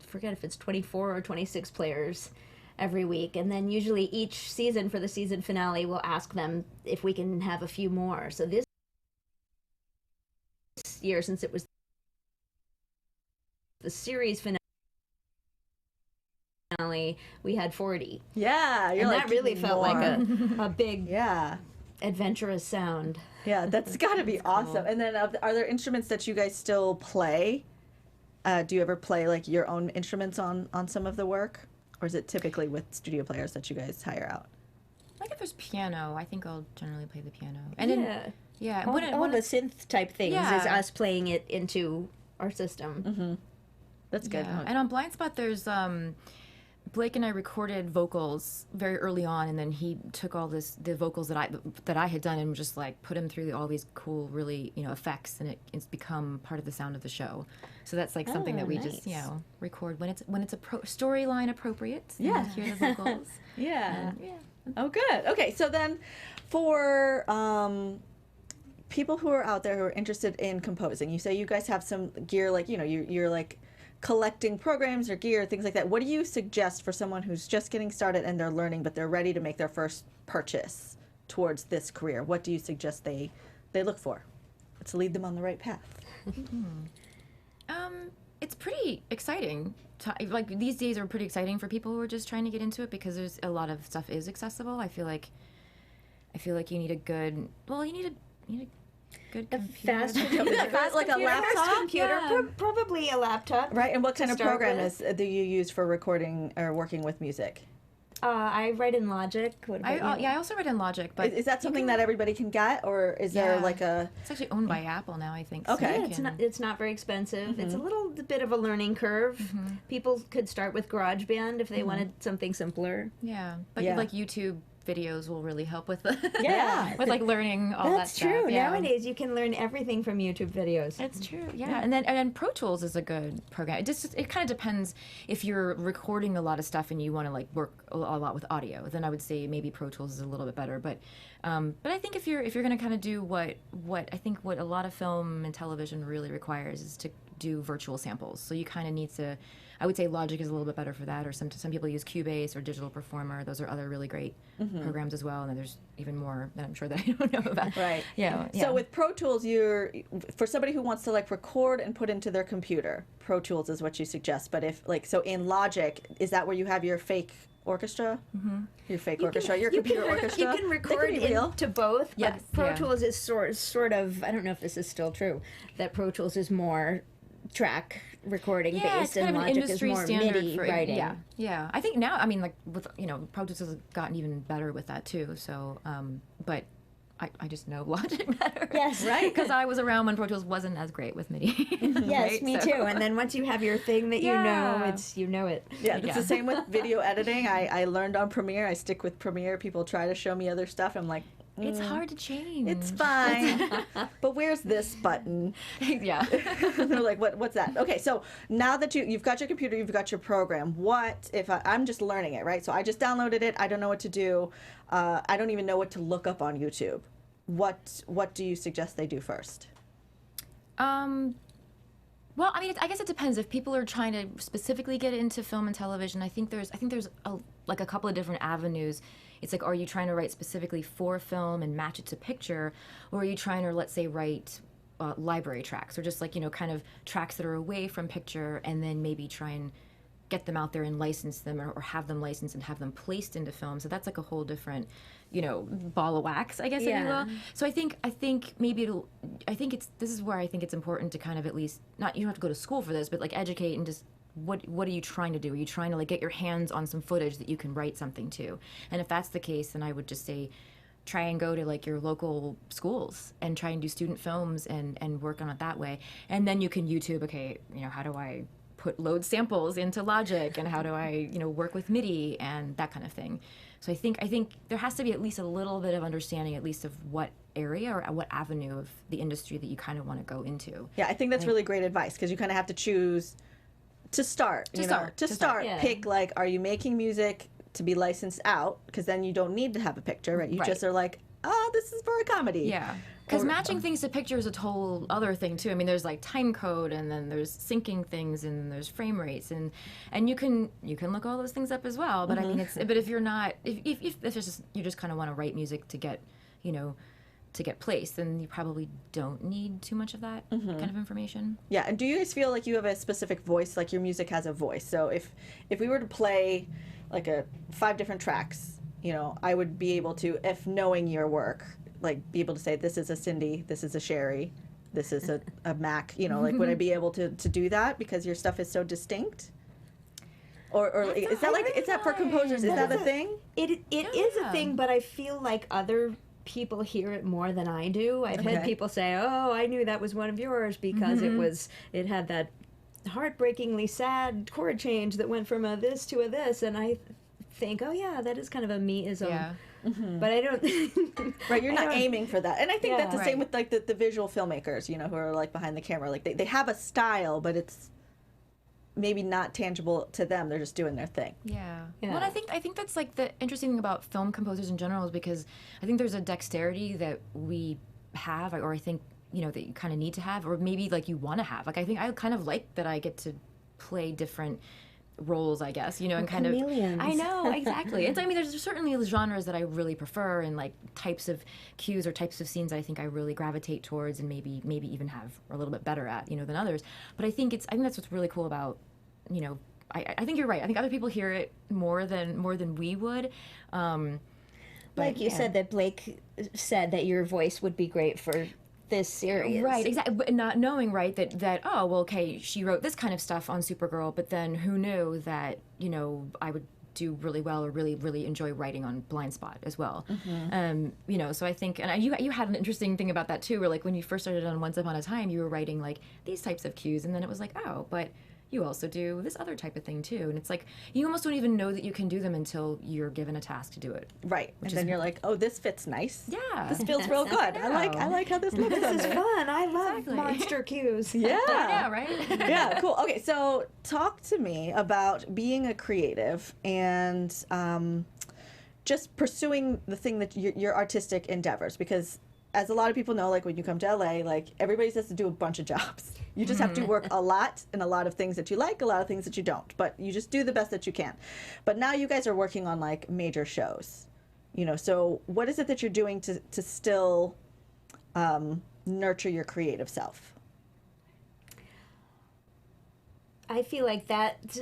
forget if it's 24 or 26 players every week. And then usually each season, for the season finale, we'll ask them if we can have a few more. So this year, since it was the series finale, we had 40. Yeah, you're And like, that really "Give me felt like more." a big, Yeah. adventurous sound. Yeah, that's got to be awesome. And then are there instruments that you guys still play? Do you ever play like your own instruments on some of the work? Or is it typically with studio players that you guys hire out? Like if there's piano, I think I'll generally play the piano. And Yeah. when All the synth type things is Yeah. us playing it into our system. That's good. Yeah. And on Blindspot, there's Blake and I recorded vocals very early on, and then he took all the vocals that I had done and just like put them through all these cool, really effects, and it's become part of the sound of the show. So that's like something that we just record when it's storyline appropriate. Yeah. Hear the vocals. Yeah. Yeah. Oh, good. Okay, so then for people who are out there who are interested in composing, you say you guys have some gear, like, you're like collecting programs or gear, things like that. What do you suggest for someone who's just getting started and they're learning, but they're ready to make their first purchase towards this career? What do you suggest they look for to lead them on the right path? It's pretty exciting. Like these days are pretty exciting for people who are just trying to get into it because there's a lot of stuff is accessible. I feel like you need a good. Well, you need a good computer. Fast computer. Like a laptop? Computer, probably a laptop. Right, and what kind of start program with. do you use for recording or working with music? I write in Logic. What about you? I also write in Logic, but Is that something that everybody can get, or is there like a... It's actually owned by Apple now, I think. Okay. So Yeah, it's not very expensive. It's a little bit of a learning curve. People could start with GarageBand if they wanted something simpler. Yeah, but Yeah. like YouTube videos will really help with the Yeah. with like learning all That's that stuff. true. Yeah. Nowadays, you can learn everything from YouTube videos. It's true, yeah. And then Pro Tools is a good program. It kind of depends if you're recording a lot of stuff and you want to like work a lot with audio. Then I would say maybe Pro Tools is a little bit better. But I think if you're going to kind of do what I think what a lot of film and television really requires is to do virtual samples. So you kind of need to. I would say Logic is a little bit better for that, or some people use Cubase or Digital Performer. Those are other really great programs as well, and then there's even more that I'm sure that I don't know about. Right. Yeah. So with Pro Tools, for somebody who wants to like record and put into their computer, Pro Tools is what you suggest. But if like, so in Logic, is that where you have your fake orchestra? Your fake orchestra, your computer orchestra? You can record into both, Yes, but Pro yeah. Tools is sort of, I don't know if this is still true, that Pro Tools is more track recording Yeah, based it's kind and of an Logic is industry more standard MIDI for writing. Yeah. I think now, I mean, like with Pro Tools has gotten even better with that too. So, but I just know Logic better. Yes. Right. Because I was around when Pro Tools wasn't as great with MIDI. Yes, right? me So- too. And then once you have your thing that Yeah. you know it. Yeah, it's Yeah. the same with video editing. I learned on Premiere. I stick with Premiere. People try to show me other stuff. I'm like, It's hard to change. it's fine. But where's this button? Yeah. They're like, what's that? Okay, so now that you've got your computer, you've got your program, what if I'm just learning it, right? So I just downloaded it. I don't know what to do. I don't even know what to look up on YouTube. What do you suggest they do first? Well, I mean, I guess it depends. If people are trying to specifically get into film and television, I think there's a couple of different avenues. It's like, are you trying to write specifically for film and match it to picture, or are you trying to, let's say, write library tracks, or just like kind of tracks that are away from picture, and then maybe try and get them out there and license them, or have them licensed and have them placed into film. So that's like a whole different, ball of wax, I guess, if you will. So I think maybe this is where I think it's important to kind of at least, not, you don't have to go to school for this, but like educate and just, what are you trying to do? Are you trying to like get your hands on some footage that you can write something to? And if that's the case, then I would just say, try and go to like your local schools and try and do student films and work on it that way. And then you can YouTube, okay, how do I load samples into Logic, and how do I, work with MIDI and that kind of thing. So I think there has to be at least a little bit of understanding, at least of what area or what avenue of the industry that you kind of want to go into. Yeah, I think that's really great advice, because you kind of have to choose to start. To start. Yeah. Pick, like, are you making music to be licensed out? Because then you don't need to have a picture, right? You just are like, oh, this is for a comedy. Yeah. Because matching things to pictures is a whole other thing too. I mean, there's like time code, and then there's syncing things, and there's frame rates, and you can look all those things up as well. But I mean, but if you're not, if it's just, you just kind of want to write music to get, to get placed, then you probably don't need too much of that kind of information. Yeah, and do you guys feel like you have a specific voice, like your music has a voice? So if we were to play like 5 different tracks, I would be able to, if knowing your work, like be able to say, this is a Cindy, this is a Sherri, this is a Mac, like would I be able to do that because your stuff is so distinct? Or is that for composers, is that a thing? It is a thing, but I feel like other people hear it more than I do. I've had people say, "Oh, I knew that was one of yours because it had that heartbreakingly sad chord change that went from a this to a this," and I think, "Oh yeah, that is kind of a me-ism." Yeah. But I don't. Right, you're not aiming for that. And I think that's the same Right. with like the visual filmmakers, who are like behind the camera. Like they have a style, but it's maybe not tangible to them. They're just doing their thing. Yeah. Yeah. Well, I think that's like the interesting thing about film composers in general, is because I think there's a dexterity that we have, or I think that you kind of need to have, or maybe like you want to have. Like I think I kind of like that I get to play different roles, I guess, you know, and kind chameleons. of. I know, exactly. I mean, there's certainly genres that I really prefer, and like types of cues or types of scenes I think I really gravitate towards, and maybe even have or a little bit better at, you know, than others. But I think that's what's really cool about, you know, I think you're right. I think other people hear it more than we would. Like you said, that Blake said that your voice would be great for this series. Right, exactly. But not knowing, right, that oh, well, okay, she wrote this kind of stuff on Supergirl, but then who knew that, you know, I would do really well or really enjoy writing on Blindspot as well. You know, so I think, and you had an interesting thing about that too, where like when you first started on Once Upon a Time, you were writing like these types of cues, and then it was like, oh, but you also do this other type of thing too. And it's like, you almost don't even know that you can do them until you're given a task to do it. Right. And then you're like, oh, this fits nice. Yeah. This feels real good. I like how this looks. This is fun. I love Exactly. monster cues. Yeah. Yeah, right? Yeah, cool. Okay, so talk to me about being a creative and just pursuing the thing that your artistic endeavors, because as a lot of people know, like when you come to LA, like everybody has to do a bunch of jobs. You just have to work a lot and a lot of things that you like, a lot of things that you don't, but you just do the best that you can. But now you guys are working on like major shows, you know, so what is it that you're doing to still nurture your creative self? I feel like that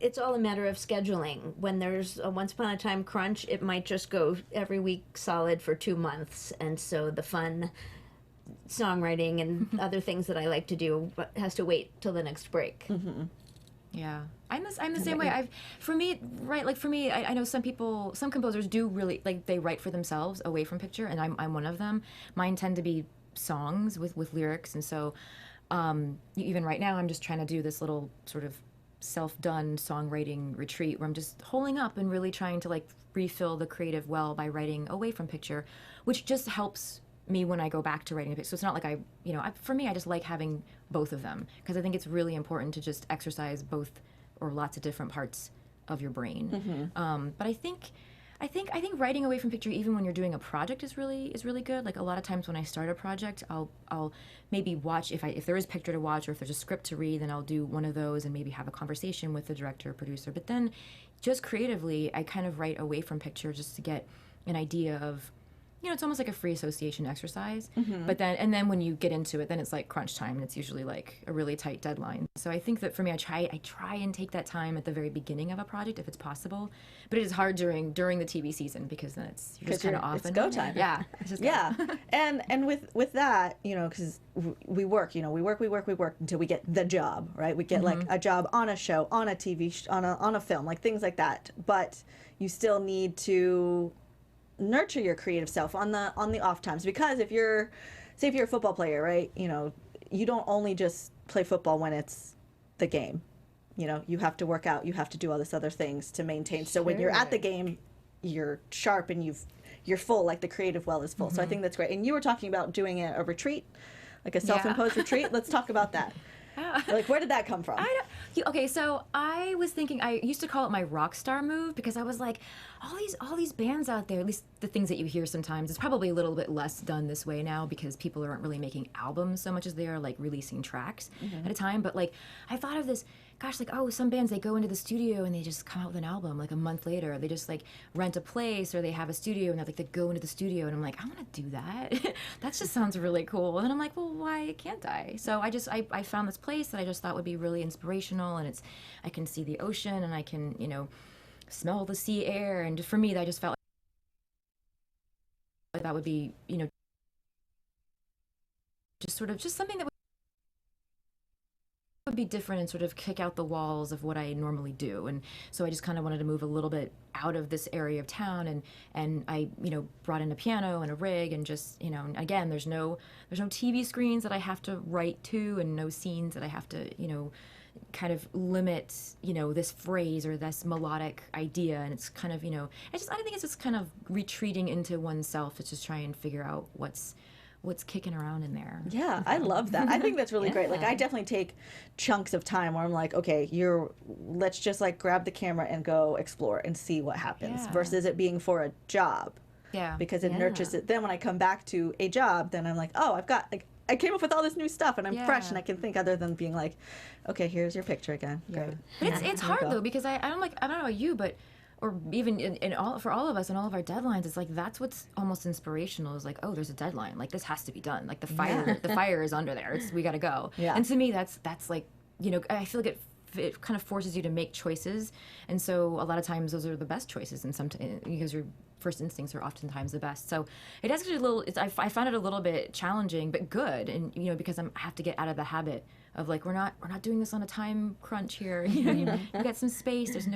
it's all a matter of scheduling. When there's a Once Upon a Time crunch, it might just go every week solid for 2 months, and so the fun songwriting and other things that I like to do has to wait till the next break. Yeah, I'm the same way. For me, I know some composers do really, like, they write for themselves away from picture, and I'm one of them. Mine tend to be songs with lyrics, and so even right now I'm just trying to do this little sort of self-done songwriting retreat where I'm just holding up and really trying to like refill the creative well by writing away from picture, which just helps me when I go back to writing a picture. So it's not like for me, I just like having both of them, because I think it's really important to just exercise both or lots of different parts of your brain. But I think writing away from picture, even when you're doing a project, is really good. Like a lot of times when I start a project, I'll maybe watch if there is picture to watch, or if there's a script to read, then I'll do one of those and maybe have a conversation with the director or producer. But then just creatively, I kind of write away from picture just to get an idea of, it's almost like a free association exercise. But then when you get into it, then it's like crunch time, and it's usually like a really tight deadline. So I think that for me, I try and take that time at the very beginning of a project if it's possible. But it is hard during the TV season, because then you're just kind of off. It's go time. Yeah. It's just yeah. And with that, because we work until we get the job, right? We get like a job on a show, on a TV, on a film, like things like that. But you still need to nurture your creative self on the off times, because if you're a football player, right, you don't only just play football when it's the game. You have to work out, you have to do all this other things to maintain. So when you're at the game, you're sharp and you're full, like the creative well is full. So I think that's great. And you were talking about doing a retreat, like a self-imposed retreat. Let's talk about that. Like, where did that come from? Okay, so I was thinking, I used to call it my rock star move, because I was like, all these bands out there, at least the things that you hear sometimes, it's probably a little bit less done this way now, because people aren't really making albums so much as they are like releasing tracks at a time. But like, I thought of this, gosh, like, some bands, they go into the studio and they just come out with an album like a month later. They just like rent a place, or they have a studio, and they go into the studio, and I'm like, I want to do that. That just sounds really cool. And then I'm like, well, why can't I? So I found this place that I just thought would be really inspirational, and I can see the ocean, and I can, smell the sea air, and for me, that just felt like that would be, just something that would be different and sort of kick out the walls of what I normally do. And so I just kind of wanted to move a little bit out of this area of town, and I brought in a piano and a rig, and just again, there's no TV screens that I have to write to, and no scenes that I have to kind of limit this phrase or this melodic idea. And it's kind of I think it's just kind of retreating into oneself. It's just trying to figure out what's kicking around in there. Yeah, I love that. I think that's really great. Like, I definitely take chunks of time where I'm like, okay, let's just like grab the camera and go explore and see what happens, versus it being for a job. Yeah. Because it nurtures it. Then when I come back to a job, then I'm like, oh, I've got like I came up with all this new stuff, and I'm fresh, Yeah. and I can think other than being like, okay, here's your picture again. Yeah. Great. But it's hard though, because I don't know about you, but or even for all of us and all of our deadlines, it's like that's what's almost inspirational is like, oh, there's a deadline, like this has to be done, like the fire is under there, we got to go. Yeah. And to me that's like, you know, I feel like it kind of forces you to make choices, and so a lot of times those are the best choices, and sometimes because your first instincts are oftentimes the best. So it actually I found it a little bit challenging, but good, and you know, because I have to get out of the habit of like we're not doing this on a time crunch here. You know, you got some space. There's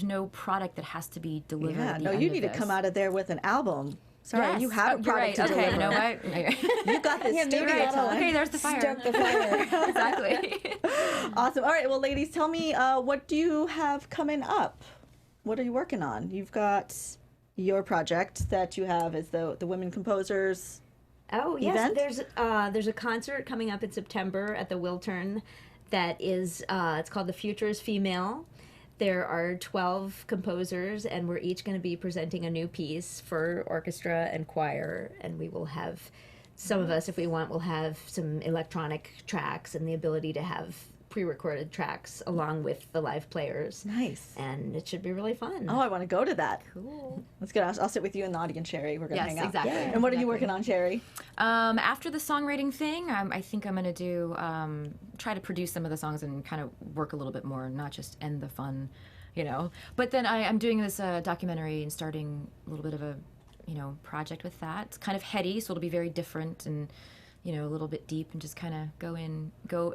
no product that has to be delivered. Yeah, at the no, end you of need to this. come out of there with an album. Sorry, Yes. you have a You're product right. to okay, deliver. you know what? You got this maybe studio that'll- time. Okay, there's the fire. Stoke the fire. Exactly. Awesome. All right, well, ladies, tell me, what do you have coming up? What are you working on? You've got your project that you have is the Women Composers. Oh yes, event? there's a concert coming up in September at the Wiltern that is it's called The Future is Female. There are 12 composers, and we're each going to be presenting a new piece for orchestra and choir, and we will have some of us, if we want, will have some electronic tracks and the ability to have pre-recorded tracks along with the live players. Nice. And it should be really fun. Oh, I want to go to that. Cool. Let's go. I'll sit with you in the audience, Sherri. We're going to Yes, hang out. exactly. Yeah. And what are you Exactly. working on, Sherri? After the songwriting thing, I think I'm gonna do try to produce some of the songs and kind of work a little bit more, not just end the fun, you know. But then I'm doing this documentary and starting a little bit of a, you know, project with that. It's kind of heady, so it'll be very different and, you know, a little bit deep and just kind of go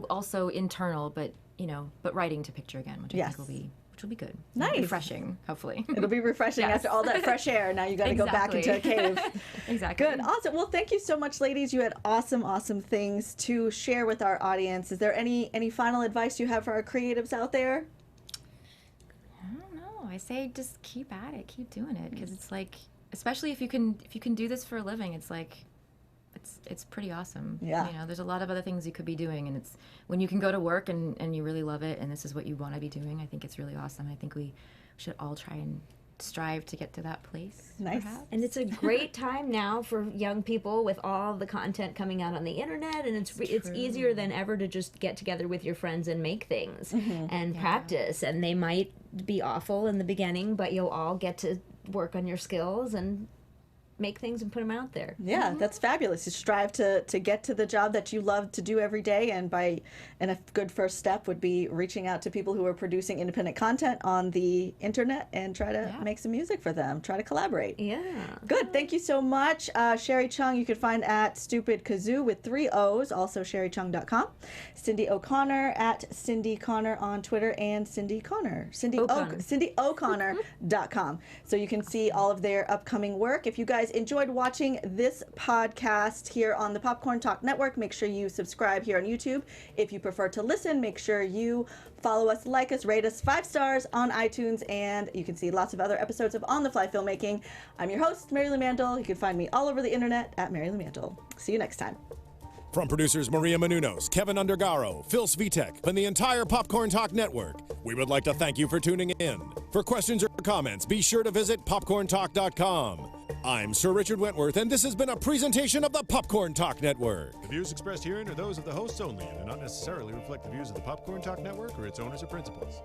also internal, but you know, but writing to picture again, which I think will be good. Nice. Refreshing, hopefully. It'll be refreshing Yes. after all that fresh air. Now you got to go back into a cave. Exactly. Good. Awesome. Well, thank you so much, ladies. You had awesome things to share with our audience. Is there any final advice you have for our creatives out there? I don't know. I say just keep at it, keep doing it, because it's like, especially if you can do this for a living, it's like, it's pretty awesome. Yeah. You know, there's a lot of other things you could be doing, and it's when you can go to work and you really love it, and this is what you want to be doing. I think it's really awesome. I think we should all try and strive to get to that place. Nice. Perhaps. And it's a great time now for young people with all the content coming out on the internet, and it's easier than ever to just get together with your friends and make things and practice. And they might be awful in the beginning, but you'll all get to work on your skills and make things and put them out there. Yeah, that's fabulous. You strive to get to the job that you love to do every day, and a good first step would be reaching out to people who are producing independent content on the internet and try to make some music for them. Try to collaborate. Yeah. Good. Thank you so much. Sherri Chung, you can find at Stupid Kazoo with 3 O's, also sherrichung.com. Cindy O'Connor at Cindy Connor on Twitter, and Cindy O'Connor.com. So you can see all of their upcoming work. If you guys enjoyed watching this podcast here on the Popcorn Talk Network, make sure you subscribe here on YouTube. If you prefer to listen, make sure you follow us, like us, rate us 5 stars on iTunes, and you can see lots of other episodes of On the Fly Filmmaking. I'm your host, Marielou Mandl. You can find me all over the internet at Marielou Mandl. See you next time. From producers Maria Menounos, Kevin Undergaro, Phil Svitek, and the entire Popcorn Talk Network, we would like to thank you for tuning in. For questions or comments, be sure to visit popcorntalk.com. I'm Sir Richard Wentworth, and this has been a presentation of the Popcorn Talk Network. The views expressed herein are those of the hosts only and do not necessarily reflect the views of the Popcorn Talk Network or its owners or principals.